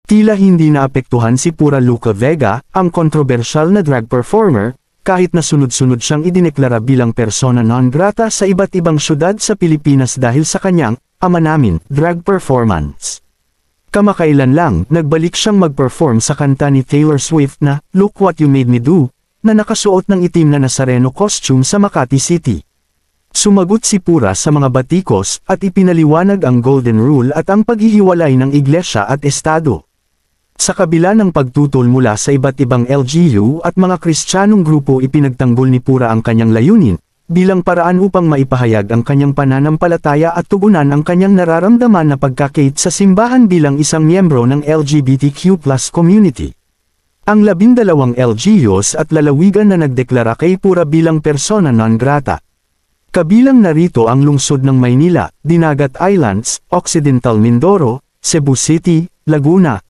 Tila hindi naapektuhan si Pura Luca Vega, ang kontrobersyal na drag performer, kahit na sunod-sunod siyang idineklara bilang persona non grata sa iba't ibang syudad sa Pilipinas dahil sa kanyang "Ama Namin" drag performance. Kamakailan lang, nagbalik siyang mag-perform sa kanta ni Taylor Swift na "Look What You Made Me Do", na nakasuot ng itim na Nazareno costume sa Makati City. Sumagot si Pura sa mga batikos at ipinaliwanag ang Golden Rule at ang paghihiwalay ng Iglesia at Estado. Sa kabila ng pagtutol mula sa iba't ibang LGU at mga Kristiyanong grupo, ipinagtanggol ni Pura ang kanyang layunin, bilang paraan upang maipahayag ang kanyang pananampalataya at tugunan ang kanyang nararamdaman na pagkakait sa simbahan bilang isang miyembro ng LGBTQ+ community. Ang 12 LGUs at lalawigan na nagdeklara kay Pura bilang persona non grata. Kabilang narito ang lungsod ng Maynila, Dinagat Islands, Occidental Mindoro, Cebu City, Laguna,